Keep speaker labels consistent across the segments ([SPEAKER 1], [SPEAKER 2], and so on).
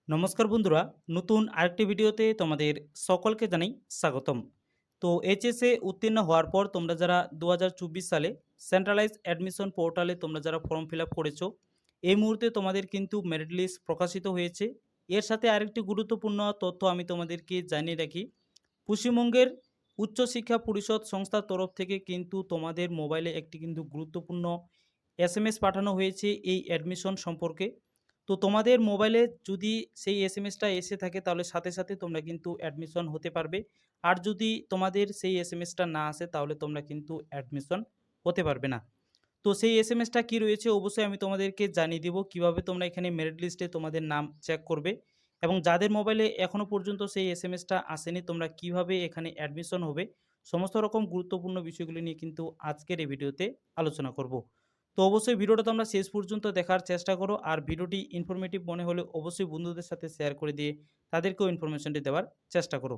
[SPEAKER 1] নমস্কার বন্ধুরা, নতুন আরেকটি ভিডিওতে তোমাদের সকলকে জানাই স্বাগতম। তো এইচএসএ উত্তীর্ণ হওয়ার পর তোমরা যারা 2024 সালে সেন্ট্রালাইজ অ্যাডমিশন পোর্টালে তোমরা যারা ফর্ম ফিল আপ করেছো, এই মুহূর্তে তোমাদের কিন্তু মেরিট লিস্ট প্রকাশিত হয়েছে। এর সাথে আরেকটি গুরুত্বপূর্ণ তথ্য আমি তোমাদেরকে জানিয়ে রাখি। পশ্চিমবঙ্গের উচ্চশিক্ষা পরিষদ সংস্থার তরফ থেকে কিন্তু তোমাদের মোবাইলে একটি কিন্তু গুরুত্বপূর্ণ এসএমএস পাঠানো হয়েছে এই অ্যাডমিশন সম্পর্কে। তো তোমাদের মোবাইলে যদি সেই এসএমএসটা এসে থাকে তাহলে সাথে সাথে তোমরা কিন্তু অ্যাডমিশন হতে পারবে। আর যদি তোমাদের সেই এসএমএসটা না আসে তাহলে তোমরা কিন্তু অ্যাডমিশন হতে পারবে না। তো সেই এসএমএসটা কী রয়েছে অবশ্যই আমি তোমাদেরকে জানিয়ে দিব কিভাবে তোমরা এখানে মেরিট লিস্টে তোমাদের নাম চেক করবে এবং যাদের মোবাইলে এখনও পর্যন্ত সেই এসএমএসটা আসেনি তোমরা কিভাবে এখানে অ্যাডমিশন হবে, সমস্ত রকম গুরুত্বপূর্ণ বিষয়গুলি নিয়ে কিন্তু আজকের এই ভিডিওতে আলোচনা করব। তো অবশ্যই ভিডিওটা তোমরা শেষ পর্যন্ত দেখার চেষ্টা করো, আর ভিডিওটি ইনফরমেটিভ মনে হলে অবশ্যই বন্ধুদের সাথে শেয়ার করে দিয়ে তাদেরকেও ইনফরমেশনটি দেওয়ার চেষ্টা করো।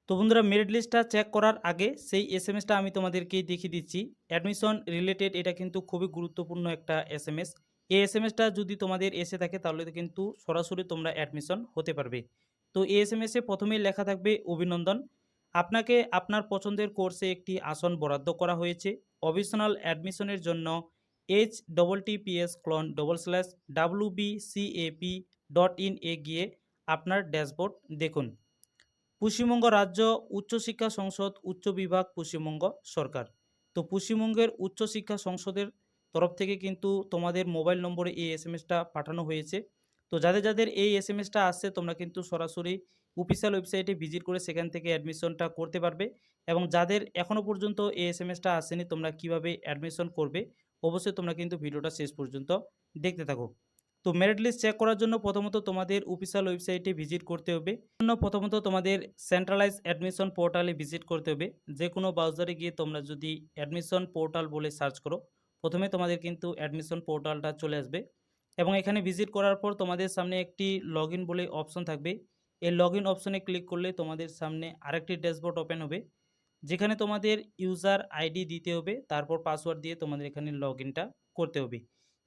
[SPEAKER 1] তো বন্ধুরা, মেরিট লিস্টটা চেক করার আগে সেই এসএমএসটা আমি তোমাদেরকে দেখিয়ে দিচ্ছি। অ্যাডমিশন রিলেটেড এটা কিন্তু খুবই গুরুত্বপূর্ণ একটা এসএমএস। এই এসএমএসটা যদি তোমাদের এসে থাকে তাহলে কিন্তু সরাসরি তোমরা অ্যাডমিশন হতে পারবে। তো এই এসএমএসে প্রথমেই লেখা থাকবে অভিনন্দন, আপনাকে আপনার পছন্দের কোর্সে একটি আসন বরাদ্দ করা হয়েছে। অপশনাল অ্যাডমিশনের জন্য https://wbcap.in এ গিয়ে আপনার ড্যাশবোর্ড দেখুন। পশ্চিমবঙ্গ রাজ্য উচ্চশিক্ষা সংসদ উচ্চ বিভাগ পশ্চিমবঙ্গ সরকার। তো পশ্চিমবঙ্গের উচ্চশিক্ষা সংসদের তরফ থেকে কিন্তু তোমাদের মোবাইল নম্বরে এই এসএমএসটা পাঠানো হয়েছে। তো যাদের যাদের এই এসএমএসটা আসছে তোমরা কিন্তু সরাসরি অফিসিয়াল ওয়েবসাইটে ভিজিট করে সেখান থেকে অ্যাডমিশনটা করতে পারবে। এবং যাদের এখনও পর্যন্ত এই এসএমএসটা আসেনি তোমরা কিভাবে অ্যাডমিশন করবে অবশ্যই তোমরা কিন্তু ভিডিওটা শেষ পর্যন্ত দেখতে থাকো। তো মেরিট লিস্ট চেক করার জন্য প্রথমত তোমাদের অফিসিয়াল ওয়েবসাইটে ভিজিট করতে হবে। জন্য প্রথমত তোমাদের সেন্ট্রালাইজ অ্যাডমিশন পোর্টালে ভিজিট করতে হবে। যে কোনো ব্রাউজারে গিয়ে তোমরা যদি অ্যাডমিশন পোর্টাল বলে সার্চ করো, প্রথমে তোমাদের কিন্তু অ্যাডমিশন পোর্টালটা চলে আসবে এবং এখানে ভিজিট করার পর তোমাদের সামনে একটি লগ ইন বলে অপশন থাকবে। এই লগ ইন অপশনে ক্লিক করলে তোমাদের সামনে আরেকটি ড্যাশবোর্ড ওপেন হবে, যেখানে তোমাদের ইউজার আইডি দিতে হবে, তারপর পাসওয়ার্ড দিয়ে তোমাদের এখানে লগ ইনটা করতে হবে।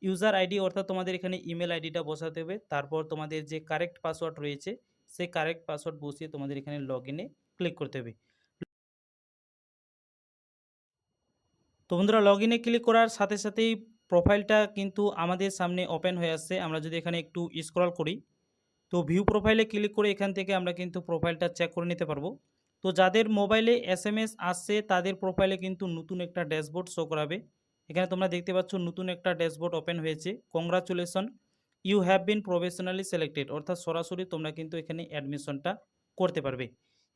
[SPEAKER 1] ইউজার আইডি অর্থাৎ তোমাদের এখানে ইমেল আইডিটা বসাতে হবে, তারপর তোমাদের যে কারেক্ট পাসওয়ার্ড রয়েছে সেই কারেক্ট পাসওয়ার্ড বসিয়ে তোমাদের এখানে লগ ইনে ক্লিক করতে হবে। তো বন্ধুরা, লগ ইনে ক্লিক করার সাথে সাথেই প্রোফাইলটা কিন্তু আমাদের সামনে ওপেন হয়ে আসছে। আমরা যদি এখানে একটু স্ক্রল করি তো ভিউ প্রোফাইলে ক্লিক করে এখান থেকে আমরা কিন্তু প্রোফাইলটা চেক করে নিতে পারবো। তো যাদের মোবাইলে এসএমএস আসছে তাদের প্রোফাইলে কিন্তু নতুন একটা ড্যাশবোর্ড শো করাবে। এখানে তোমরা দেখতে পাচ্ছ নতুন একটা ড্যাশবোর্ড ওপেন হয়েছে। Congratulation, you have been professionally selected, অর্থাৎ সরাসরি তোমরা কিন্তু এখানে অ্যাডমিশনটা করতে পারবে।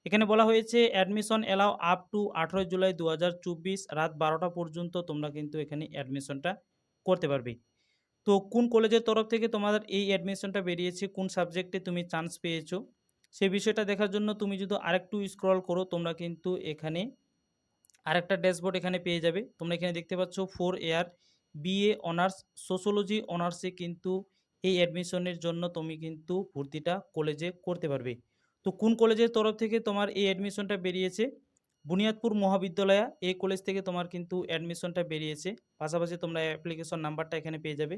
[SPEAKER 1] এখানে বলা হয়েছে admission allow up to 18 July 2024 রাত 12টা পর্যন্ত তোমরা কিন্তু এখানে অ্যাডমিশনটা করতে পারবে। তো কোন কলেজের তরফ থেকে তোমাদের এই অ্যাডমিশনটা বেরিয়েছে, কোন সাবজেক্টে তুমি চান্স পেয়েছো, সেই বিষয়টা দেখার জন্য তুমি যদি আরেকটু স্ক্রল করো তোমরা কিন্তু এখানে আরেকটা ড্যাশবোর্ড এখানে পেয়ে যাবে। তোমরা এখানে দেখতে পাচ্ছ 4 ইয়ার বিএ অনার্স সোশ্যোলজি অনার্সে কিন্তু এই অ্যাডমিশনের জন্য তুমি কিন্তু ভর্তিটা কলেজে করতে পারবে। তো কোন কলেজের তরফ থেকে তোমার এই অ্যাডমিশনটা বেরিয়েছে, বুনিয়াদপুর মহাবিদ্যালয়া এই কলেজ থেকে তোমার কিন্তু অ্যাডমিশনটা বেরিয়েছে। পাশাপাশি তোমরা অ্যাপ্লিকেশন নাম্বারটা এখানে পেয়ে যাবে।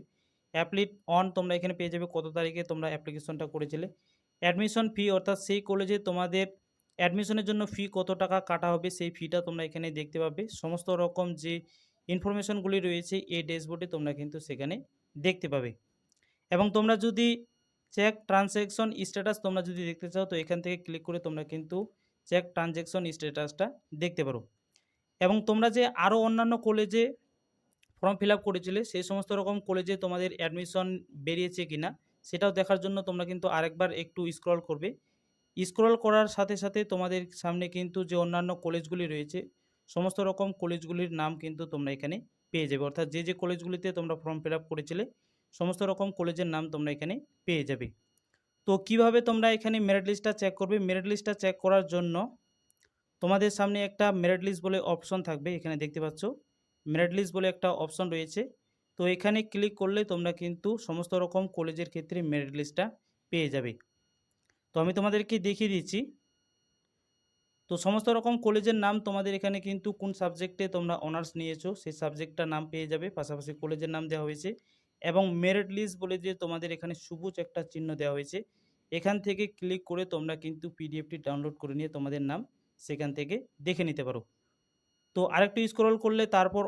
[SPEAKER 1] অ্যাপ্লিট অন তোমরা এখানে পেয়ে যাবে কত তারিখে তোমরা অ্যাপ্লিকেশনটা করেছিলে। অ্যাডমিশন ফি অর্থাৎ সেই কলেজে তোমাদের অ্যাডমিশনের জন্য ফি কত টাকা কাটা হবে সেই ফিটা তোমরা এখানে দেখতে পাবে। সমস্ত রকম যে ইনফরমেশনগুলি রয়েছে এই ড্যাশবোর্ডে তোমরা কিন্তু সেখানে দেখতে পাবে। এবং তোমরা যদি চেক ট্রানজ্যাকশন স্ট্যাটাস তোমরা যদি দেখতে চাও তো এখান থেকে ক্লিক করে তোমরা কিন্তু চেক ট্রানজ্যাকশন স্ট্যাটাসটা দেখতে পারো। এবং তোমরা যে আরও অন্যান্য কলেজে ফর্ম ফিল আপ করেছিলে সেই সমস্ত রকম কলেজে তোমাদের অ্যাডমিশন বেরিয়েছে কিনা সেটাও দেখার জন্য তোমরা কিন্তু আরেকবার একটু স্ক্রল করবে। স্ক্রল করার সাথে সাথে তোমাদের সামনে কিন্তু যে অন্যান্য কলেজগুলি রয়েছে সমস্ত রকম কলেজগুলির নাম কিন্তু তোমরা এখানে পেয়ে যাবে, অর্থাৎ যে যে কলেজগুলিতে তোমরা ফর্ম ফিল আপ করেছিলে সমস্ত রকম কলেজের নাম তোমরা এখানে পেয়ে যাবে। তো কিভাবে তোমরা এখানে মেরিট লিস্টটা চেক করবে, মেরিট লিস্টটা চেক করার জন্য তোমাদের সামনে একটা মেরিট লিস্ট বলে অপশন থাকবে, এখানে দেখতে পাচ্ছ মেরিট লিস্ট বলে একটা অপশন রয়েছে। তো এখানে ক্লিক করলে তোমরা কিন্তু সমস্ত রকম কলেজের ক্ষেত্রে মেরিট লিস্টটা পেয়ে যাবে। তো আমি তোমাদেরকে দেখিয়ে দিচ্ছি। তো সমস্ত রকম কলেজের নাম তোমাদের এখানে কিন্তু কোন সাবজেক্টে তোমরা অনার্স নিয়েছো সেই সাবজেক্টটার নাম পেয়ে যাবে, পাশাপাশি কলেজের নাম দেওয়া হয়েছে এবং মেরিট লিস্ট বলে যে তোমাদের এখানে সবুজ একটা চিহ্ন দেওয়া হয়েছে, এখান থেকে ক্লিক করে তোমরা কিন্তু পিডিএফটি ডাউনলোড করে নিয়ে তোমাদের নাম সেখান থেকে দেখে নিতে পারো। তো আরেকটু স্ক্রল করলে তারপর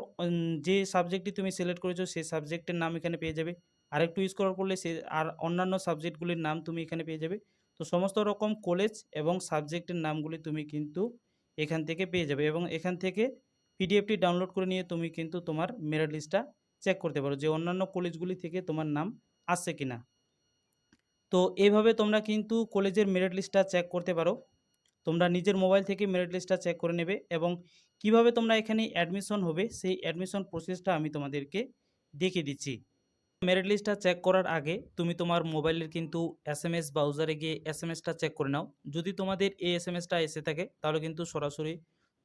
[SPEAKER 1] যে সাবজেক্টটি তুমি সিলেক্ট করেছো সেই সাবজেক্টের নাম এখানে পেয়ে যাবে। আরেকটু স্ক্রল করলে সে আর অন্যান্য সাবজেক্টগুলির নাম তুমি এখানে পেয়ে যাবে। তো সমস্ত রকম কলেজ এবং সাবজেক্টের নামগুলি তুমি কিন্তু এখান থেকে পেয়ে যাবে এবং এখান থেকে পিডিএফটি ডাউনলোড করে নিয়ে তুমি কিন্তু তোমার মেরিট লিস্টটা চেক করতে পারো যে অন্যান্য কলেজগুলি থেকে তোমার নাম আসছে কিনা। তো এইভাবে তোমরা কিন্তু কলেজের মেরিট লিস্টটা চেক করতে পারো। তোমরা নিজের মোবাইল থেকে মেরিট লিস্টটা চেক করে নেবে এবং কিভাবে তোমরা এখানে অ্যাডমিশন হবে সেই অ্যাডমিশন প্রসেসটা আমি তোমাদেরকে দেখিয়ে দিচ্ছি। মেরিট লিস্টটা চেক করার আগে তুমি তোমার মোবাইলের কিন্তু এসএমএস ব্রাউজারে গিয়ে এসএমএসটা চেক করে নাও। যদি তোমাদের এই এসএমএসটা এসে থাকে তাহলে কিন্তু সরাসরি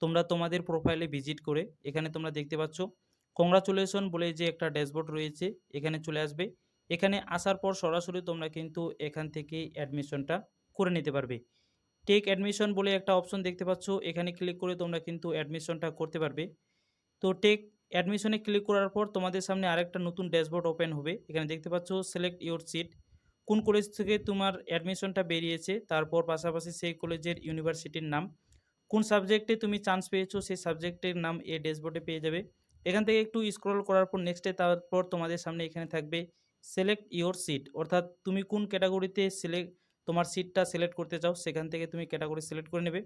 [SPEAKER 1] তোমরা তোমাদের প্রোফাইলে ভিজিট করে এখানে তোমরা দেখতে পাচ্ছ কংগ্রাচুলেশন বলে যে একটা ড্যাশবোর্ড রয়েছে, এখানে চলে আসবে। এখানে আসার পর সরাসরি তোমরা কিন্তু এখান থেকে অ্যাডমিশনটা করে নিতে পারবে। টেক অ্যাডমিশন বলে একটা অপশন দেখতে পাচ্ছ, এখানে ক্লিক করে তোমরা কিন্তু অ্যাডমিশনটা করতে পারবে। তো টেক অ্যাডমিশনে ক্লিক করার পর তোমাদের সামনে আরেকটা নতুন ড্যাশবোর্ড ওপেন হবে। এখানে দেখতে পাচ্ছ সিলেক্ট ইওর সিট, কোন কলেজ থেকে তোমার অ্যাডমিশনটা বেরিয়েছে, তারপর পাশাপাশি সেই কলেজের ইউনিভার্সিটির নাম, কোন সাবজেক্টে তুমি চান্স পেয়েছো সেই সাবজেক্টের নাম এই ড্যাশবোর্ডে পেয়ে যাবে। এখান থেকে একটু স্ক্রল করার পর নেক্সটে তারপর তোমাদের সামনে এখানে থাকবে সিলেক্ট ইওর সিট, অর্থাৎ তুমি কোন ক্যাটাগরিতে তোমার সিটটা সিলেক্ট করতে চাও সেখান থেকে তুমি ক্যাটাগরি সিলেক্ট করে নেবে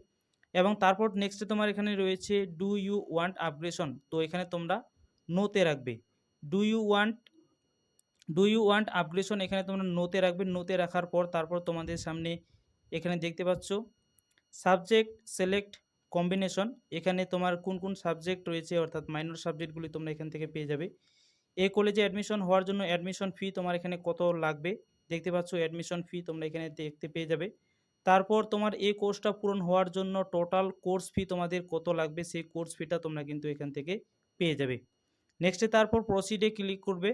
[SPEAKER 1] এবং তারপর নেক্সটে তোমার এখানে রয়েছে ডু ইউ ওয়ান্ট আপগ্রেশন, তো এখানে তোমরা নোতে রাখবে। ডু ইউ ওয়ান্ট আপগ্রেশন এখানে তোমরা নোতে রাখবে। নোতে রাখার পর তারপর তোমাদের সামনে এখানে দেখতে পাচ্ছ সাবজেক্ট সিলেক্ট কম্বিনেশন, এখানে তোমার কোন কোন সাবজেক্ট রয়েছে অর্থাৎ মাইনর সাবজেক্টগুলি তোমরা এখান থেকে পেয়ে যাবে। এই কলেজে অ্যাডমিশন হওয়ার জন্য অ্যাডমিশন ফি তোমার এখানে কত লাগবে দেখতে পাচ্ছ, অ্যাডমিশন ফি তোমরা এখানে দেখতে পেয়ে যাবে। তারপর তোমার এই কোর্সটা পূরণ হওয়ার জন্য টোটাল কোর্স ফি তোমাদের কত লাগবে সেই কোর্স ফিটা তোমরা কিন্তু এখান থেকে পেয়ে যাবে। নেক্সটে তারপর প্রসিডে ক্লিক করবে।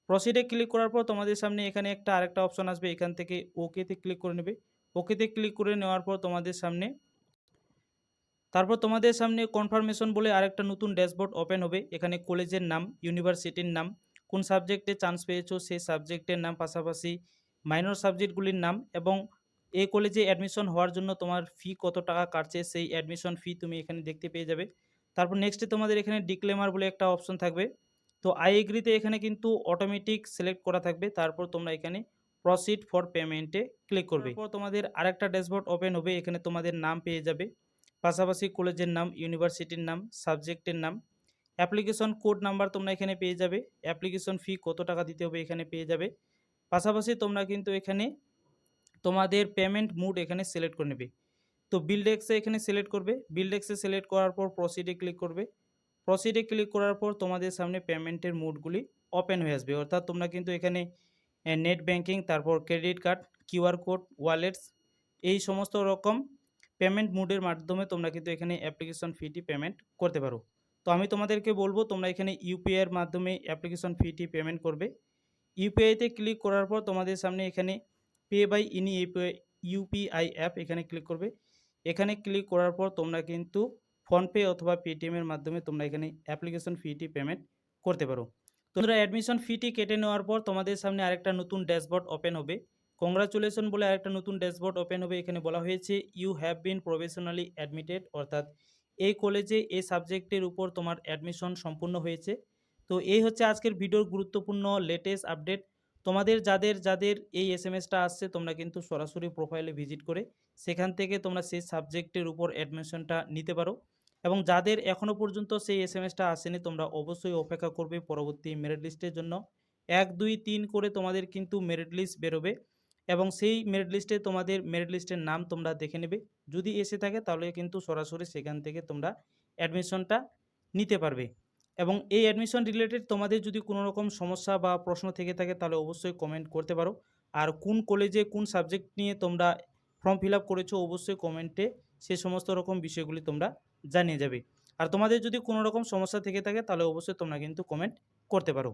[SPEAKER 1] প্রসিডে ক্লিক করার পর তোমাদের সামনে এখানে একটা আরেকটা অপশন আসবে, এখান থেকে ওকেতে ক্লিক করে নেবে। ওকেতে ক্লিক করে নেওয়ার পর তোমাদের সামনে কনফার্মেশন বলে আরেকটা নতুন ড্যাশবোর্ড ওপেন হবে। এখানে কলেজের নাম, ইউনিভার্সিটির নাম, কোন সাবজেক্টে চান্স পেয়েছো সেই সাবজেক্টের নাম, পাশাপাশি মাইনর সাবজেক্টগুলির নাম এবং এই কলেজে অ্যাডমিশন হওয়ার জন্য তোমার ফি কত টাকা কাটছে সেই অ্যাডমিশন ফি তুমি এখানে দেখতে পেয়ে যাবে। তারপর নেক্সটে তোমাদের এখানে ডিক্লেমার বলে একটা অপশন থাকবে। তো আই এগ্রিতে এখানে কিন্তু অটোমেটিক সিলেক্ট করা থাকবে। তারপর তোমরা এখানে প্রসিড ফর পেমেন্টে ক্লিক করবে। তারপর তোমাদের আরেকটা ড্যাশবোর্ড ওপেন হবে, এখানে তোমাদের নাম পেয়ে যাবে, পাশাপাশি কলেজের নাম, ইউনিভার্সিটির নাম, সাবজেক্টের নাম, অ্যাপ্লিকেশন কোড নাম্বার তোমরা এখানে পেয়ে যাবে, অ্যাপ্লিকেশন ফি কত টাকা দিতে হবে এখানে পেয়ে যাবে। পাশাপাশি তোমরা কিন্তু এখানে তোমাদের পেমেন্ট মুড এখানে সিলেক্ট করে নেবে। তো বিলডেক্সে এখানে সিলেক্ট করবে, বিলডেক্সে সিলেক্ট করার পর প্রসিডে ক্লিক করবে। প্রসিডে ক্লিক করার পর তোমাদের সামনে পেমেন্টের মুডগুলি ওপেন হয়ে আসবে, অর্থাৎ তোমরা কিন্তু এখানে নেট ব্যাঙ্কিং, তারপর credit card, QR code, wallets এই সমস্ত রকম পেমেন্ট মুডের মাধ্যমে তোমরা কিন্তু এখানে অ্যাপ্লিকেশন ফিটি পেমেন্ট করতে পারো। তো আমি তোমাদেরকে বলবো তোমরা এখানে ইউপিআইয়ের মাধ্যমে অ্যাপ্লিকেশন ফিটি পেমেন্ট করবে। ইউপিআইতে ক্লিক করার পর তোমাদের সামনে এখানে পে বাই ইনি ইউপিআই অ্যাপ এখানে ক্লিক করবে। এখানে ক্লিক করার পর তোমরা কিন্তু ফোনপে অথবা পেটিএমের মাধ্যমে তোমরা এখানে অ্যাপ্লিকেশন ফিটি পেমেন্ট করতে পারো। তোমরা অ্যাডমিশন ফিটি কেটে নেওয়ার পর তোমাদের সামনে আরেকটা নতুন ড্যাশবোর্ড ওপেন হবে। কংগ্রাচুলেশন বলে আরেকটা নতুন ড্যাশবোর্ড ওপেন হবে। এখানে বলা হয়েছে you have been professionally admitted, অর্থাৎ এই কলেজে এই সাবজেক্টের উপর তোমার অ্যাডমিশন সম্পূর্ণ হয়েছে। তো এই হচ্ছে আজকের ভিডিওর গুরুত্বপূর্ণ লেটেস্ট আপডেট। তোমাদের যাদের যাদের এই এসএমএসটা আসছে তোমরা কিন্তু সরাসরি প্রোফাইলে ভিজিট করে সেখান থেকে তোমরা সেই সাবজেক্টের উপর অ্যাডমিশনটা নিতে পারো এবং যাদের এখনও পর্যন্ত সেই এসএমএসটা আসেনি তোমরা অবশ্যই অপেক্ষা করবে পরবর্তী মেরিট লিস্টের জন্য। 1, 2, 3 করে তোমাদের কিন্তু মেরিট লিস্ট বেরোবে এবং সেই মেরিট লিস্টে তোমাদের মেরিট লিস্টের নাম তোমরা দেখে নেবে। যদি এসে থাকে তাহলে কিন্তু সরাসরি সেখান থেকে তোমরা অ্যাডমিশনটা নিতে পারবে এবং এই অ্যাডমিশন রিলেটেড তোমাদের যদি কোনো রকম সমস্যা বা প্রশ্ন থেকে থাকে তাহলে অবশ্যই কমেন্ট করতে পারো। আর কোন কলেজে কোন সাবজেক্ট নিয়ে তোমরা ফর্ম ফিল আপ করেছো অবশ্যই কমেন্টে সে সমস্ত রকম বিষয়গুলি তোমরা জানিয়ে যাবে। আর তোমাদের যদি কোনো রকম সমস্যা থেকে থাকে তাহলে অবশ্যই তোমরা কিন্তু কমেন্ট করতে পারো।